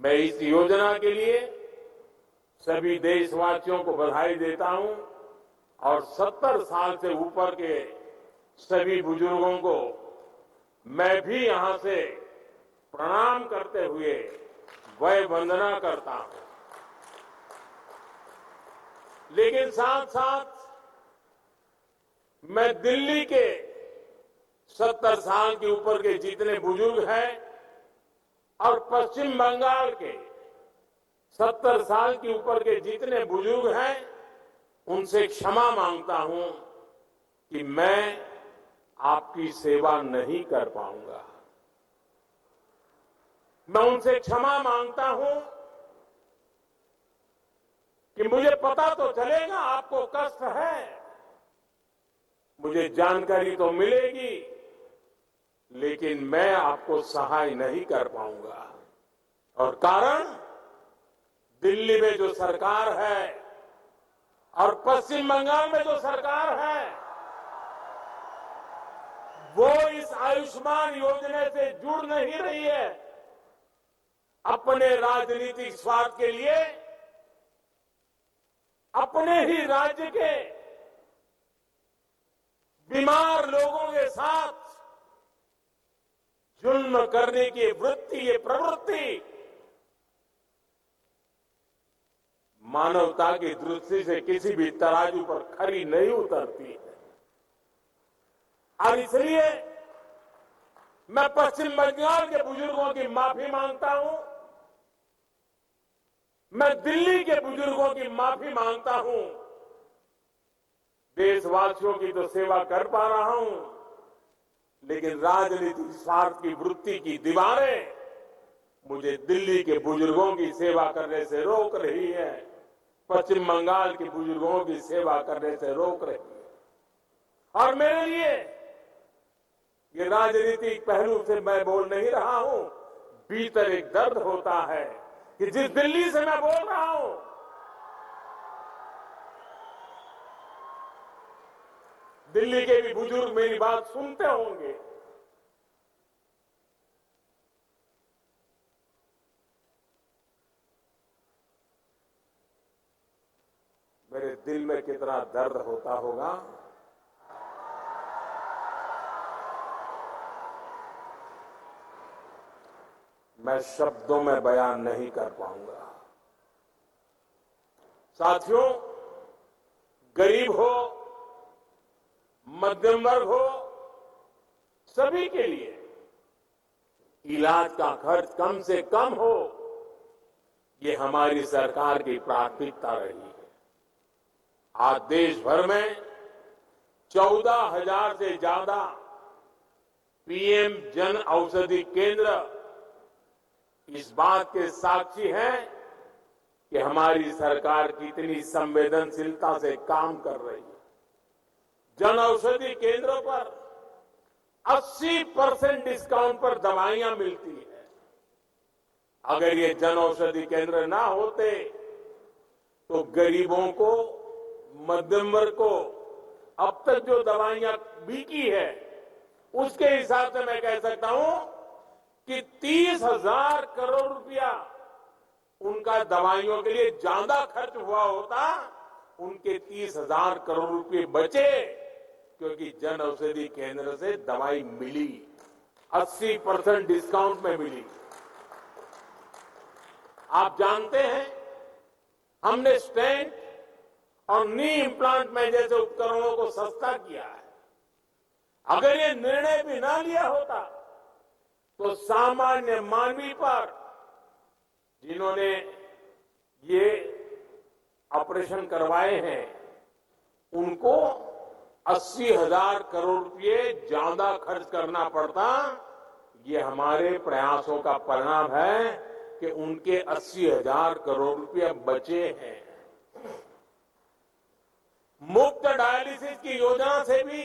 मैं इस योजना के लिए सभी देशवासियों को बधाई देता हूं और 70 साल से ऊपर के सभी बुजुर्गों को मैं भी यहां से प्रणाम करते हुए वय वंदना करता हूं। लेकिन साथ साथ मैं दिल्ली के 70 साल के ऊपर के जितने बुजुर्ग हैं और पश्चिम बंगाल के 70 साल के ऊपर के जितने बुजुर्ग हैं उनसे क्षमा मांगता हूं कि मैं आपकी सेवा नहीं कर पाऊंगा। मैं उनसे क्षमा मांगता हूं कि मुझे पता तो चलेगा आपको कष्ट है, मुझे जानकारी तो मिलेगी, लेकिन मैं आपको सहाय नहीं कर पाऊंगा। और कारण दिल्ली में जो सरकार है और पश्चिम बंगाल में जो सरकार है वो इस आयुष्मान योजना से जुड़ नहीं रही है। अपने राजनीतिक स्वार्थ के लिए अपने ही राज्य के बीमार लोगों के साथ जुल्म करने की वृत्ति, ये प्रवृत्ति मानवता की दृष्टि से किसी भी तराजू पर खरी नहीं उतरती है। और इसलिए मैं पश्चिम बंगाल के बुजुर्गों की माफी मांगता हूं, मैं दिल्ली के बुजुर्गों की माफी मांगता हूं। देशवासियों की तो सेवा कर पा रहा हूं, लेकिन राजनीतिक स्वार्थ की वृत्ति की दीवारें मुझे दिल्ली के बुजुर्गों की सेवा करने से रोक रही है, पश्चिम बंगाल के बुजुर्गों की सेवा करने से रोक रही है। और मेरे लिए ये राजनीतिक पहलू से मैं बोल नहीं रहा हूं, भीतर एक दर्द होता है कि जिस दिल्ली से मैं बोल रहा हूं दिल्ली के भी बुजुर्ग मेरी बात सुनते होंगे। मेरे दिल में कितना दर्द होता होगा। मैं शब्दों में बयान नहीं कर पाऊंगा। साथियों, गरीब हो, मध्यम वर्ग हो, सभी के लिए इलाज का खर्च कम से कम हो, ये हमारी सरकार की प्राथमिकता रही है। आज देश भर में 14,000 से ज्यादा पीएम जन औषधि केंद्र इस बात के साक्षी हैं कि हमारी सरकार कितनी संवेदनशीलता से काम कर रही है। जन औषधि केंद्रों पर 80% डिस्काउंट पर दवाइयां मिलती है। अगर ये जन औषधि केंद्र ना होते तो गरीबों को, मध्यम वर्ग को अब तक जो दवाइयां बिकी है उसके हिसाब से मैं कह सकता हूं कि 30,000 करोड़ रुपया उनका दवाइयों के लिए ज्यादा खर्च हुआ होता, उनके 30,000 करोड़ रुपए बचे क्योंकि जन औषधि केंद्र से दवाई मिली, 80% डिस्काउंट में मिली। आप जानते हैं हमने स्टेंट और नी इम्प्लांट में जैसे उपकरणों को सस्ता किया है। अगर ये निर्णय भी ना लिया होता तो सामान्य मानवी पर, जिन्होंने ये ऑपरेशन करवाए हैं, उनको 80,000 करोड़ रुपए ज्यादा खर्च करना पड़ता। ये हमारे प्रयासों का परिणाम है कि उनके 80,000 करोड़ रुपए बचे हैं। मुफ्त डायलिसिस की योजना से भी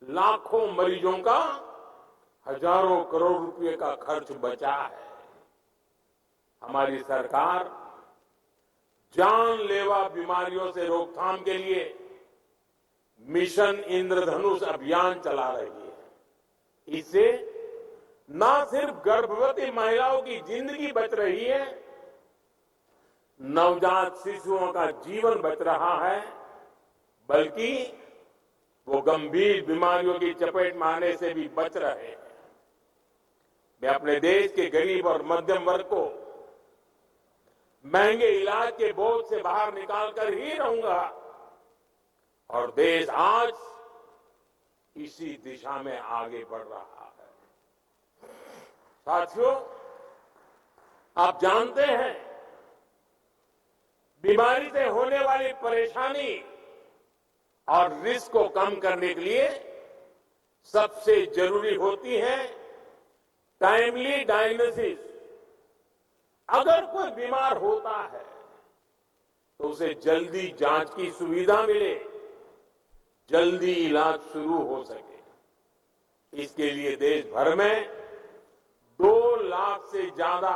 लाखों मरीजों का हजारों करोड़ रुपए का खर्च बचा है। हमारी सरकार जानलेवा बीमारियों से रोकथाम के लिए मिशन इंद्रधनुष अभियान चला रही है। इससे न सिर्फ गर्भवती महिलाओं की जिंदगी बच रही है, नवजात शिशुओं का जीवन बच रहा है, बल्कि वो गंभीर बीमारियों की चपेट में आने से भी बच रहे हैं। मैं अपने देश के गरीब और मध्यम वर्ग को महंगे इलाज के बोझ से बाहर निकालकर ही रहूंगा, और देश आज इसी दिशा में आगे बढ़ रहा है। साथियों, आप जानते हैं, बीमारी से होने वाली परेशानी और रिस्क को कम करने के लिए सबसे जरूरी होती है टाइमली डायग्नोसिस। अगर कोई बीमार होता है तो उसे जल्दी जांच की सुविधा मिले, जल्दी इलाज शुरू हो सके। इसके लिए देश भर में 2 लाख से ज्यादा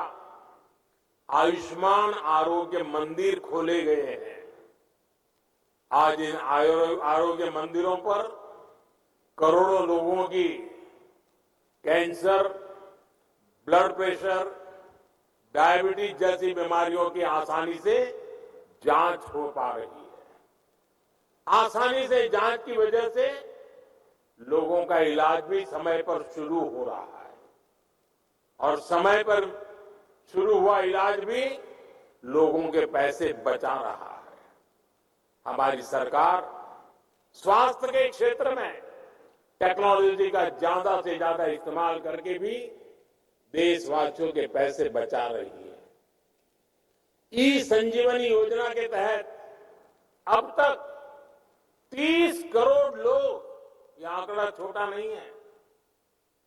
आयुष्मान आरोग्य मंदिर खोले गए हैं। आज इन आरोग्य मंदिरों पर करोड़ों लोगों की कैंसर, ब्लड प्रेशर, डायबिटीज जैसी बीमारियों की आसानी से जांच हो पा रही है। आसानी से जांच की वजह से लोगों का इलाज भी समय पर शुरू हो रहा है, और समय पर शुरू हुआ इलाज भी लोगों के पैसे बचा रहा है। हमारी सरकार स्वास्थ्य के क्षेत्र में टेक्नोलॉजी का ज्यादा से ज्यादा इस्तेमाल करके भी देशवासियों के पैसे बचा रही है। ई संजीवनी योजना के तहत अब तक 30 करोड़ लोग, यह आंकड़ा छोटा नहीं है,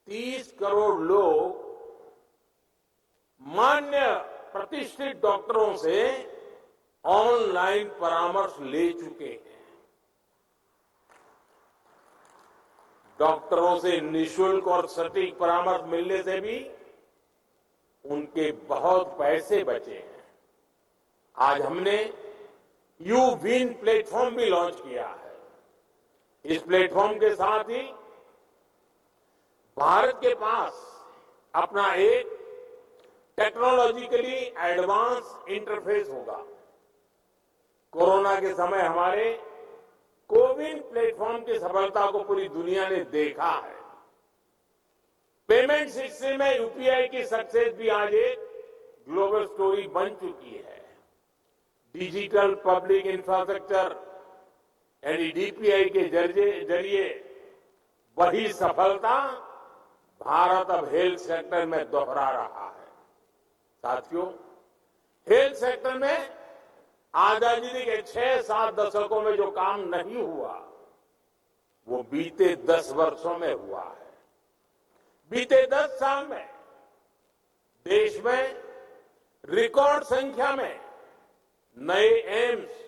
30 करोड़ लोग मान्य प्रतिष्ठित डॉक्टरों से ऑनलाइन परामर्श ले चुके हैं। डॉक्टरों से निशुल्क और सटीक परामर्श मिलने से भी उनके बहुत पैसे बचे हैं। आज हमने यू विन प्लेटफॉर्म भी लॉन्च किया है। इस प्लेटफॉर्म के साथ ही भारत के पास अपना एक टेक्नोलॉजिकली एडवांस इंटरफेस होगा। कोरोना के समय हमारे कोविन प्लेटफॉर्म की सफलता को पूरी दुनिया ने देखा है। पेमेंट सिस्टम में यूपीआई की सक्सेस भी आज एक ग्लोबल स्टोरी बन चुकी है। डिजिटल पब्लिक इंफ्रास्ट्रक्चर यानी डीपीआई के जरिए वही सफलता भारत अब हेल्थ सेक्टर में दोहरा रहा है। साथियों, हेल्थ सेक्टर में आजादी के 6-7 दशकों में जो काम नहीं हुआ, वो बीते 10 वर्षों में हुआ है। बीते 10 साल में देश में रिकॉर्ड संख्या में नए एम्स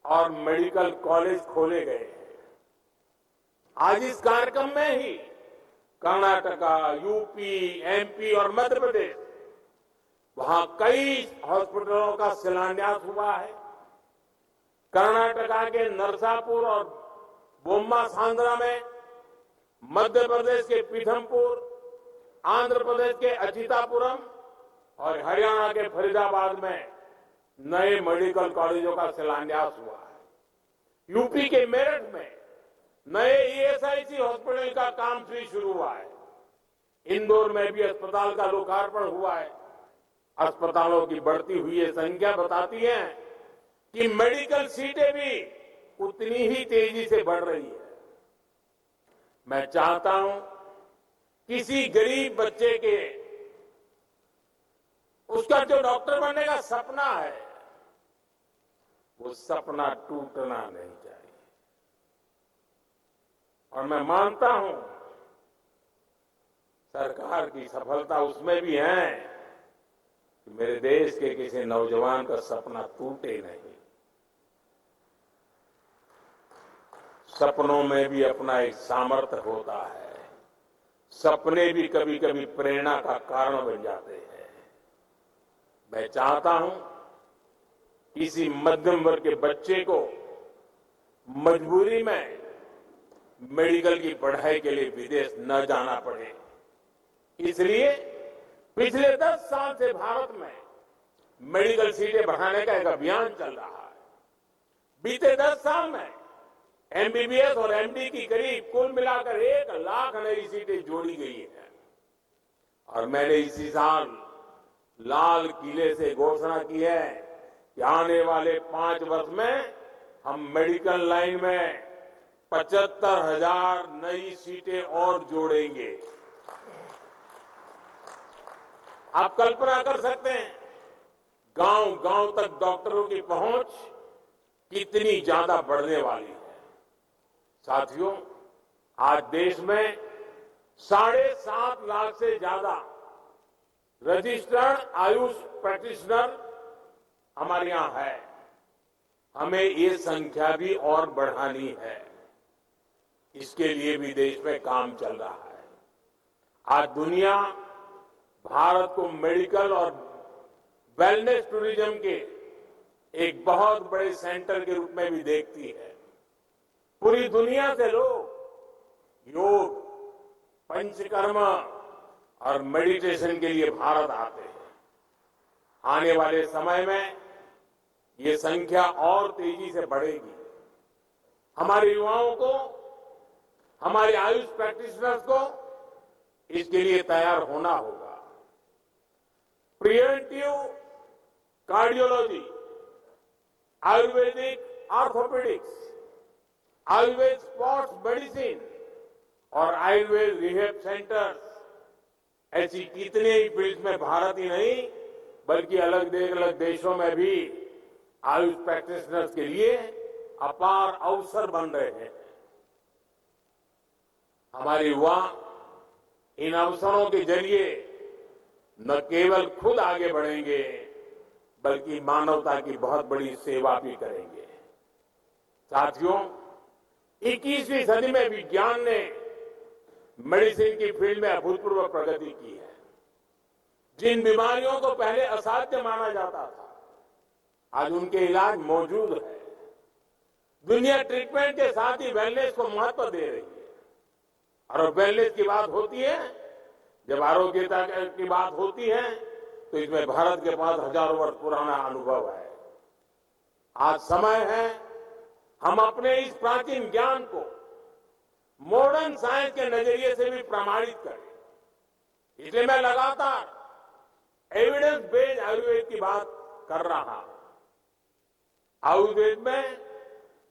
और मेडिकल कॉलेज खोले गए हैं। आज इस कार्यक्रम में ही कर्नाटका, यूपी, एमपी और मध्य प्रदेश, वहां कई हॉस्पिटलों का शिलान्यास हुआ है। कर्नाटका के नरसापुर और बोम्मा सांद्रा में, मध्य प्रदेश के पीथमपुर, आंध्र प्रदेश के अचितापुरम और हरियाणा के फरीदाबाद में नए मेडिकल कॉलेजों का शिलान्यास हुआ है। यूपी के मेरठ में नए ईएसआईसी हॉस्पिटल का काम भी शुरू हुआ है। इंदौर में भी अस्पताल का लोकार्पण हुआ है। अस्पतालों की बढ़ती हुई संख्या बताती है कि मेडिकल सीटें भी उतनी ही तेजी से बढ़ रही है। मैं चाहता हूं किसी गरीब बच्चे के उसका जो डॉक्टर बनने का सपना है, वो सपना टूटना नहीं चाहिए। और मैं मानता हूं सरकार की सफलता उसमें भी है कि मेरे देश के किसी नौजवान का सपना टूटे नहीं। सपनों में भी अपना एक सामर्थ्य होता है। सपने भी कभी कभी प्रेरणा का कारण बन जाते हैं। मैं चाहता हूं किसी मध्यम वर्ग के बच्चे को मजबूरी में मेडिकल की पढ़ाई के लिए विदेश न जाना पड़े। इसलिए पिछले 10 साल से भारत में मेडिकल सीटें बढ़ाने का एक अभियान चल रहा है। बीते 10 साल में एमबीबीएस और एमडी की करीब कुल मिलाकर 1 लाख नई सीटें जोड़ी गई हैं। और मैंने इसी साल लाल किले से घोषणा की है कि आने वाले 5 वर्ष में हम मेडिकल लाइन में 75,000 नई सीटें और जोड़ेंगे। आप कल्पना कर सकते हैं गांव गांव तक डॉक्टरों की पहुंच कितनी ज्यादा बढ़ने वाली है। साथियों, आज देश में 7.5 लाख से ज्यादा रजिस्टर्ड आयुष प्रैक्टिशनर हमारे यहां है। हमें ये संख्या भी और बढ़ानी है। इसके लिए भी देश में काम चल रहा है। आज दुनिया भारत को मेडिकल और वेलनेस टूरिज्म के एक बहुत बड़े सेंटर के रूप में भी देखती है। पूरी दुनिया से लोग योग, पंचकर्म और मेडिटेशन के लिए भारत आते हैं। आने वाले समय में ये संख्या और तेजी से बढ़ेगी। हमारे युवाओं को, हमारे आयुष प्रैक्टिशनर्स को इसके लिए तैयार होना होगा। Preventive cardiology, Ayurvedic orthopaedics, Ayurveda sports medicine और आयुर्वेद रिहैब सेंटर्स, ऐसी कितने ही फील्ड में भारत ही नहीं बल्कि अलग अलग देशों में भी आयुष प्रैक्टिशनर्स के लिए अपार अवसर बन रहे हैं। हमारे युवा इन अवसरों के जरिए न केवल खुद आगे बढ़ेंगे बल्कि मानवता की बहुत बड़ी सेवा भी करेंगे। साथियों, 21वीं सदी में विज्ञान ने मेडिसिन की फील्ड में अभूतपूर्व प्रगति की है। जिन बीमारियों को पहले असाध्य माना जाता था, आज उनके इलाज मौजूद है। दुनिया ट्रीटमेंट के साथ ही वेलनेस को महत्व दे रही है। और वेलनेस की बात होती है, जब आरोग्यता की बात होती है, तो इसमें भारत के पास हजारों वर्ष पुराना अनुभव है। आज समय है हम अपने इस प्राचीन ज्ञान को मॉडर्न साइंस के नजरिए से भी प्रमाणित करें। इसलिए मैं लगातार एविडेंस बेस्ड आयुर्वेद की बात कर रहा हूं। आयुर्वेद में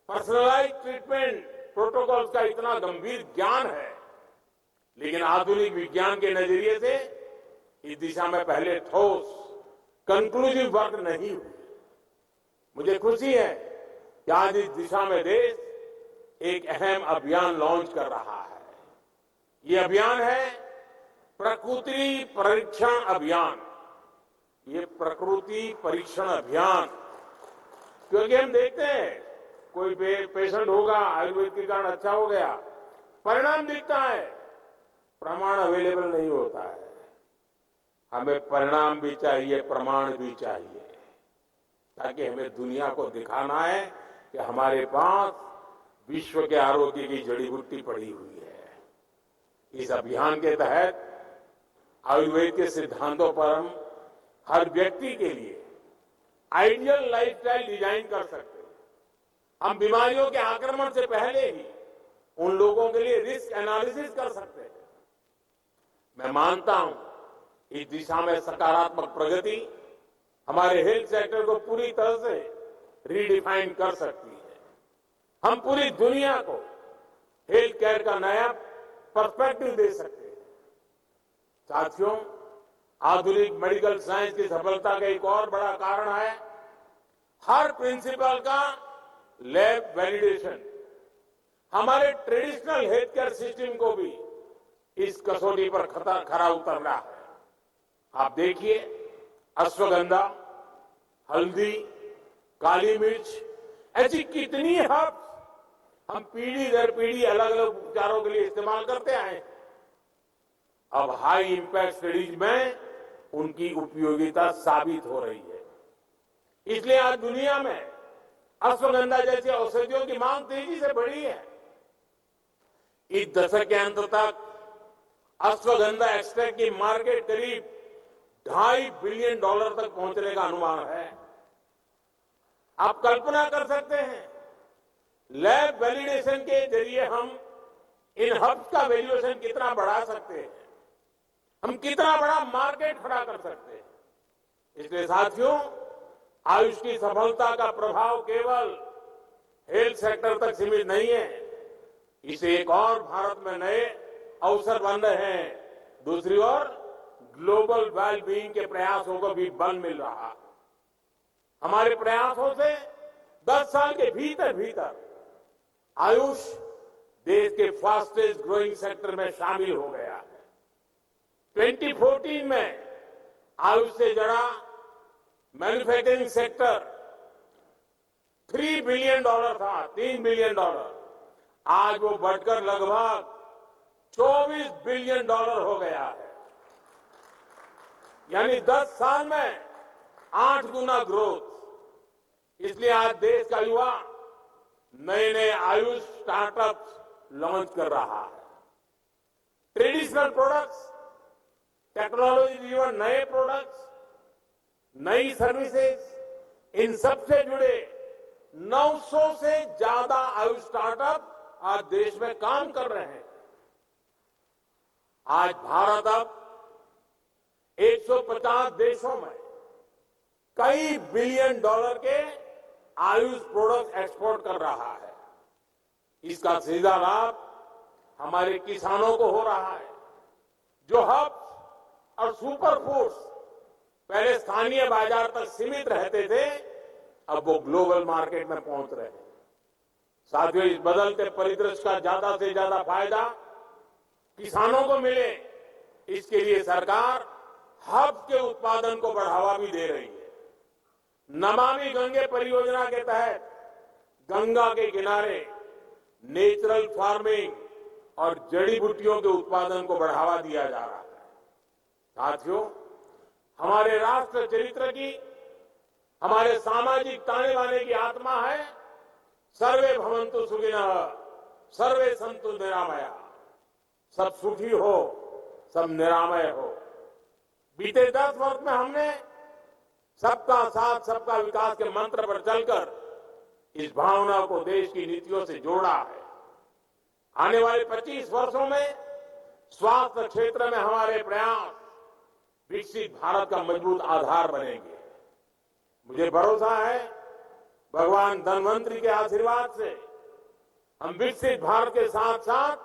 पर्सनलाइज ट्रीटमेंट प्रोटोकॉल्स का इतना गंभीर ज्ञान है, लेकिन आधुनिक विज्ञान के नजरिए से इस दिशा में पहले ठोस कंक्लूसिव वर्क नहीं हुई। मुझे खुशी है कि आज इस दिशा में देश एक अहम अभियान लॉन्च कर रहा है। ये अभियान है प्रकृति परीक्षण अभियान। ये प्रकृति परीक्षण अभियान, क्योंकि हम देखते हैं कोई पेशेंट होगा, आयुर्वेद के कारण अच्छा हो गया, परिणाम दिखता है, प्रमाण अवेलेबल नहीं होता है। हमें परिणाम भी चाहिए, प्रमाण भी चाहिए, ताकि हमें दुनिया को दिखाना है कि हमारे पास विश्व के आरोग्य की जड़ी बूटी पड़ी हुई है। इस अभियान के तहत आयुर्वेद के सिद्धांतों पर हम हर व्यक्ति के लिए आइडियल लाइफस्टाइल डिजाइन कर सकते हैं। हम बीमारियों के आक्रमण से पहले ही उन लोगों के लिए रिस्क एनालिसिस कर सकते हैं। मैं मानता हूं इस दिशा में सकारात्मक प्रगति हमारे हेल्थ सेक्टर को पूरी तरह से रीडिफाइन कर सकती है। हम पूरी दुनिया को हेल्थ केयर का नया पर्सपेक्टिव दे सकते हैं। साथियों, आधुनिक मेडिकल साइंस की सफलता का एक और बड़ा कारण है हर प्रिंसिपल का लैब वैलिडेशन। हमारे ट्रेडिशनल हेल्थ केयर सिस्टम को भी इस कसौटी पर खरा उतरना है। आप देखिए, अश्वगंधा, हल्दी, काली मिर्च, ऐसी कितनी हर्ब्स हम पीढ़ी दर पीढ़ी अलग अलग उपचारों के लिए इस्तेमाल करते आए। अब हाई इंपैक्ट स्टडीज में उनकी उपयोगिता साबित हो रही है। इसलिए आज दुनिया में अश्वगंधा जैसी औषधियों की मांग तेजी से बढ़ी है। इस दशक के अंत तक अश्वगंधा एक्सट्रैक्ट की मार्केट करीब $2.5 बिलियन तक पहुंचने का अनुमान है। आप कल्पना कर सकते हैं, लैब वैलिडेशन के जरिए हम इन हब्स का वैल्यूएशन कितना बढ़ा सकते हैं, हम कितना बड़ा मार्केट खड़ा कर सकते हैं। इसलिए साथियों, आयुष की सफलता का प्रभाव केवल हेल्थ सेक्टर तक सीमित नहीं है, इसे एक और भारत में नए अवसर बन रहे हैं। दूसरी ओर ग्लोबल वेलबीइंग के प्रयासों को भी बल मिल रहा है। हमारे प्रयासों से 10 साल के भीतर भीतर आयुष देश के फास्टेस्ट ग्रोइंग सेक्टर में शामिल हो गया है। 2014 में आयुष से जुड़ा मैन्युफैक्चरिंग सेक्टर $3 बिलियन था, $3 बिलियन। आज वो बढ़कर लगभग $24 बिलियन हो गया है। यानी 10 साल में 8 गुना ग्रोथ। इसलिए आज देश का युवा नए नए आयुष स्टार्टअप्स लॉन्च कर रहा है। ट्रेडिशनल प्रोडक्ट्स, टेक्नोलॉजी ड्रिवन नए प्रोडक्ट्स, नई सर्विसेज, इन सबसे जुड़े 900 से ज्यादा आयुष स्टार्टअप आज देश में काम कर रहे हैं। आज भारत अब 150 देशों में कई बिलियन डॉलर के आयुष प्रोडक्ट एक्सपोर्ट कर रहा है। इसका सीधा लाभ हमारे किसानों को हो रहा है, जो हब्स और सुपर फूड्स पहले स्थानीय बाजार तक सीमित रहते थे, अब वो ग्लोबल मार्केट में पहुंच रहे हैं। साथियों, इस बदलते परिदृश्य का ज्यादा से ज्यादा फायदा किसानों को मिले, इसके लिए सरकार हब के उत्पादन को बढ़ावा भी दे रही है। नमामि गंगे परियोजना के तहत गंगा के किनारे नेचुरल फार्मिंग और जड़ी बूटियों के उत्पादन को बढ़ावा दिया जा रहा है। साथियों, हमारे राष्ट्र चरित्र की, हमारे सामाजिक ताने बाने की आत्मा है, सर्वे भवन्तु सुखिनः, सर्वे सन्तु निरामया। सब सुखी हो, सब निरामय हो। बीते 10 वर्ष में हमने सबका साथ सबका विकास के मंत्र पर चलकर इस भावना को देश की नीतियों से जोड़ा है। आने वाले 25 वर्षों में स्वास्थ्य क्षेत्र में हमारे प्रयास विकसित भारत का मजबूत आधार बनेंगे। मुझे भरोसा है, भगवान धन्वंतरी के आशीर्वाद से हम विकसित भारत के साथ साथ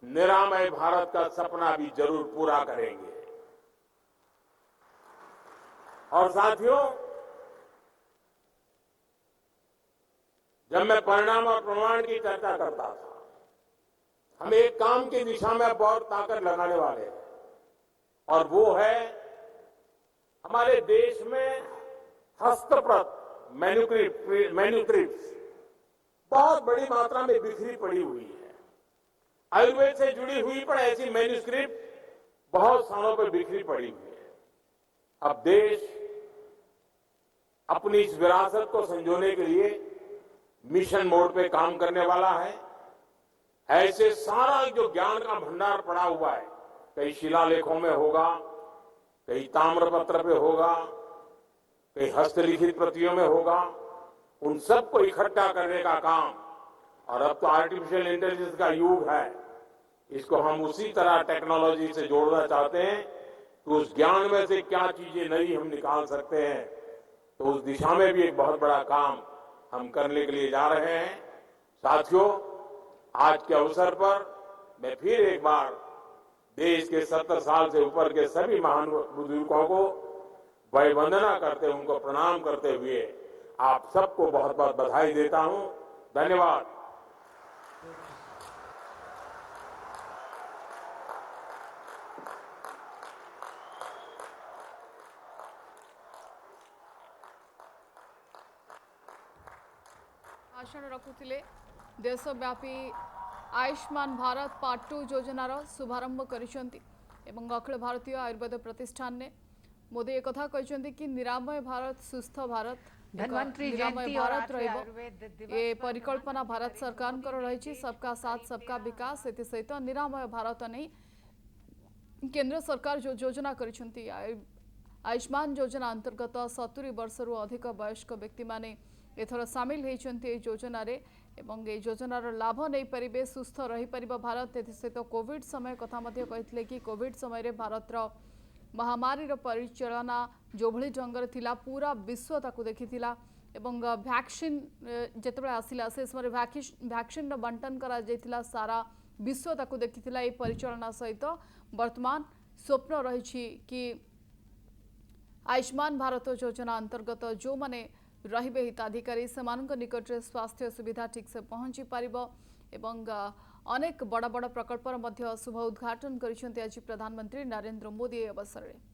निरामय भारत का सपना भी जरूर पूरा करेंगे। और साथियों, जब मैं परिणाम और प्रमाण की चर्चा करता था, हम एक काम की दिशा में बहुत ताकत लगाने वाले हैं, और वो है हमारे देश में हस्तप्रत मैन्युस्क्रिप्ट्स बहुत बड़ी मात्रा में बिखरी पड़ी हुई है। आयुर्वेद से जुड़ी हुई पर ऐसी मैन्युस्क्रिप्ट बहुत स्थानों पर बिखरी पड़ी हुई है। अब देश अपनी इस विरासत को संजोने के लिए मिशन मोड पे काम करने वाला है। ऐसे सारा जो ज्ञान का भंडार पड़ा हुआ है, कई शिलालेखों में होगा, कई ताम्रपत्र पे होगा, कई हस्तलिखित प्रतियों में होगा, उन सबको इकट्ठा करने का काम, और अब तो आर्टिफिशियल इंटेलिजेंस का युग है, इसको हम उसी तरह टेक्नोलॉजी से जोड़ना चाहते हैं कि उस ज्ञान में से क्या चीजें नई हम निकाल सकते हैं। तो उस दिशा में भी एक बहुत बड़ा काम हम करने के लिए जा रहे हैं। साथियों, आज के अवसर पर मैं फिर एक बार देश के 70 साल से ऊपर के सभी महान बुजुर्गों को वंदना करते, उनको प्रणाम करते हुए आप सबको बहुत बहुत बधाई देता हूं। धन्यवाद। भाषण रखुले देशव्यापी आयुष्मान भारत पार्ट 2 योजनार शुभारंभ करिसेंती एवं अखिल भारतीय आयुर्वेद प्रतिष्ठान ने मोदी एक कथा कहते कि निरामय भारत सुस्थ भारत धन्वंतरी निरामय भारत ये परिकल्पना भारत सरकार रही। सबका साथ सबका विकास सहित निरामय भारत नहीं केंद्र सरकार जो योजना करिसेंती आयुष्मान योजना अंतर्गत 70 वर्षरु अधिक वयस्क व्यक्ति माने एथर सामिल होती योजना रे एवं ए योजनार लाभ नहीं पारे सुस्थ रही पारिबो भारत सहित कोविड समय कथा कहते कि कोविड समय भारत महामारी परिचालना जो भली ढंग थिला पूरा विश्व ताकू देखिथिला एवं वैक्सीन जेतेबेले आसिला से समय वैक्सीन बंटन करा जायतिला सारा विश्व ताकू देखिथिला ए परिचालना सहित वर्तमान स्वप्न रही कि आयुष्मान भारत योजना अंतर्गत जो माने रहिबे हिताधिकारी सेमानक निकट में स्वास्थ्य सुविधा ठीक से पहुंची पारिबो एवं अनेक बड़ बड़ प्रकल्पर मध्य शुभ उद्घाटन करिसेंती आज प्रधानमंत्री नरेंद्र मोदी अवसर में।